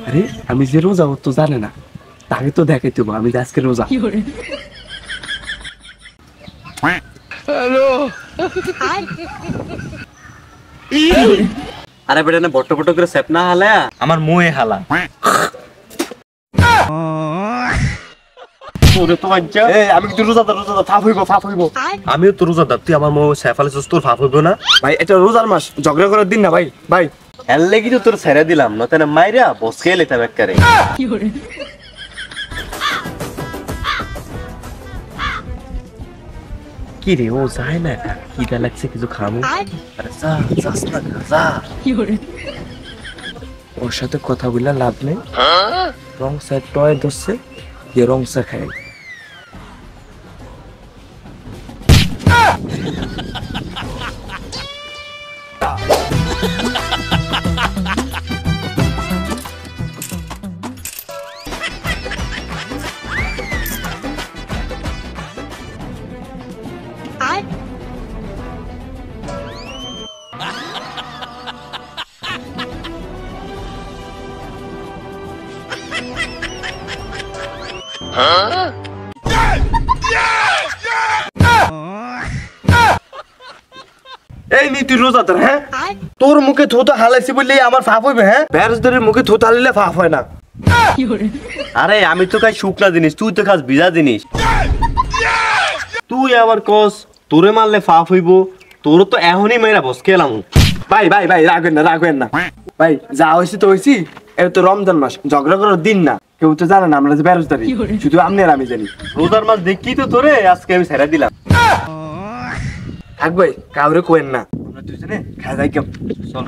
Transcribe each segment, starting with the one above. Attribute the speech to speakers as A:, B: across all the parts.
A: আরে আমি যে রোজা ও তো জানে না, তাকে তো দেখাই দেবো আমি যে আজকে রোজা। হ্যালো
B: আরে বেটা না বট্ট বট্ট করে সেপ না হালা আমার মুয়ে হালা তোরে তো বাচ্চা
A: আমি কিন্তু রোজাদার ফাপ হইব।
B: আমিও তো রোজাদার, তুই আমার মুয়ে সেফ হালাছিস, তোর ফাপ হইব না?
A: ভাই এটা রোজার মাস, ঝগড়া করার দিন না ভাই। ভাই
B: এর লেগে তো তোর ছেড়ে দিলাম, নতে না মাইরা বসকে লেতাম একবারে। কি রে ও যায় না, খিদা লাগছে কিছু খামু। আরে যা যাস না যা।
A: ওর সাথে কথা বললে লাভ নেই, রং সাইড টয় ধরছে, দিয়ে রং চা খাই। এই নি তুই রোজাদার, হ্যাঁ? তোর মুখে থুতা হালাইছি বললে আমার ফাপ হইবে? হ্যাঁ, বেরোজদারের মুখে থুতা হালিলে ফাপ হয় না।
B: আরে আমি তো খাই শুকনা জিনিস, তুই তো খাস ভিজা জিনিস। তুই আবার কস তোরে মারলে ফাপ হইব, তোর তো এখনই মেয়েরা বসকে এলাম।
A: ভাই ভাই ভাই রাখবেন না ভাই, যা হয়েছে তো হয়েছি। এটা তো রমজান মাস, ঝগড়া করার দিন না। কেউ তো জানে না আমরা যে বেরোজদারি, শুধু আপনি আর আমি জানি।
B: রোজার মাস দেখি তো তোরে আজকে আমি ছেড়ে দিলাম।
A: থাক ভাই, কাউরে কোয়েন না, আমরা দুজনে খাওয়া যাই কেমন। চল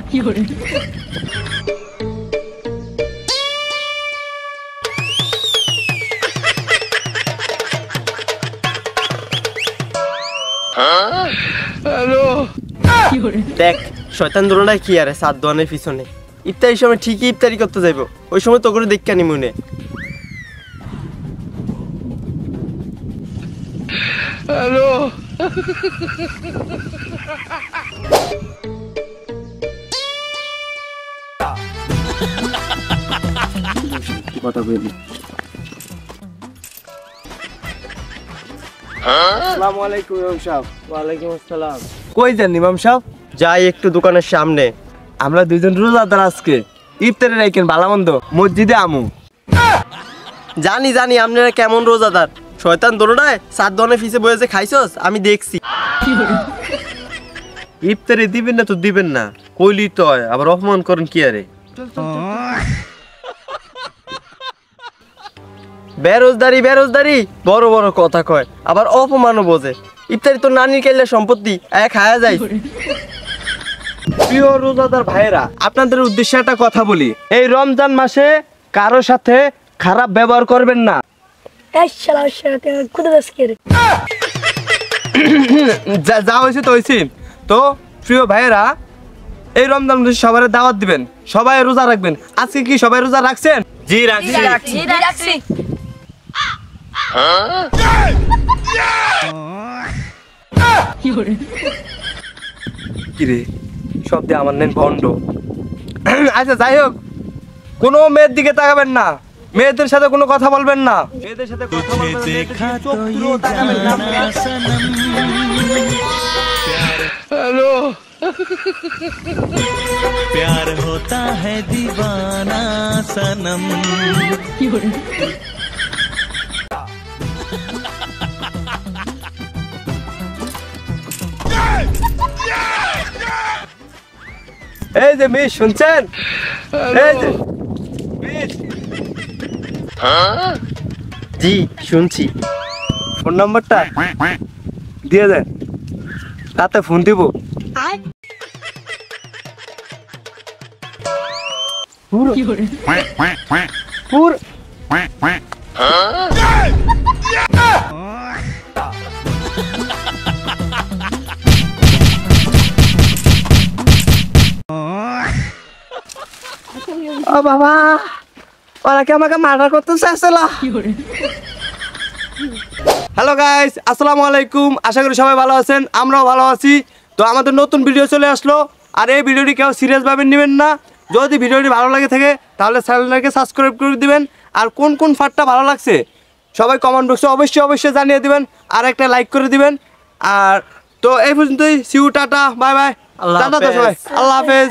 C: দেখ শয়তান দোলনায় কি আরে সাত দোয়ানের পিছনে ইফতারির সময় ঠিকই ইফতারি করতে যাইব, ওই সময় তো করে দেখা নি মনে।
A: হ্যালো কথা বলি। আসসালামু আলাইকুম ইমাম সাহেব।
C: ওয়ালাইকুম আসসালাম।
A: কই যান ইমাম সাহেব?
C: যাই একটু দোকানের সামনে।
A: আমরা দুইজন রোজাদার, আজকে ইফতারে রাখেন ভালামন্দ মসজিদে আমু।
C: জানি জানি আপনারা কেমন রোজাদার, শয়তান দোলনায় সাত দোয়ানের পিছে বসে খাইছস আমি দেখছি।
B: ইফতারি দিবেন না তো দিবেন না, কইলি তো আবার অপমান করেন কি আরে।
C: বেরোজদারি বড় বড় কথা কয়, আবার অপমানও বোঝে। ইফতারি তো নানির কেল্লা সম্পত্তি, খায়া যায়।
A: প্রিয় রোজাদার ভাইয়েরা, আপনাদের উদ্দেশ্যে একটা কথা বলি। এই রমজান মাসে কারোর সাথে খারাপ ব্যবহার করবেন না। যা হয়েছে তো হয়েছে। তো প্রিয় ভাইয়েরা, এই রমজান মাসে সবার দাওয়াত দিবেন, সবাই রোজা রাখবেন। আজকে কি সবাই রোজা রাখছেন?
B: জি রাখছি।
A: কিরে সব দিয়ে আমার নেন ভণ্ড। আচ্ছা যাই হোক, কোনো মেয়ের দিকে তাকাবেন না, মেয়েদের সাথে কোনো কথা বলবেন না, মেয়েদের সাথে কথা বলবেন না, মেয়েদের দিকে চোখ তুলেও তাকাবেন না। হ্যালো
D: प्यार होता है दीवाना सनम।
A: এই যে মিস শুনছেন? এই যে মিস।
C: জি শুনছি।
A: ফোন নাম্বারটা দিয়ে দেন, রাতে ফোন দিব। ও বাবা, ওরা কি আমাকে মার্ডার করতে চাইছিল? হ্যালো গাইস, আসসালামু আলাইকুম। আশা করি সবাই ভালো আছেন, আমরাও ভালো আছি। তো আমাদের নতুন ভিডিও চলে আসলো, আর এই ভিডিওটি কেউ সিরিয়াস ভাবে নেবেন না, যদি ভিডিওটি ভালো লাগে থাকে তাহলে চ্যানেলটাকে সাবস্ক্রাইব করে দিবেন। আর কোন কোন পার্টটা ভালো লাগছে সবাই কমেন্ট বক্সে অবশ্যই জানিয়ে দিবেন, আর একটা লাইক করে দিবেন। আর তো এই পর্যন্তই, সিউ টাটা বাই বাই,
C: আল্লাহ
A: টাটা তো
C: হাফেজ।
A: সবাই, আল্লাহ হাফেজ।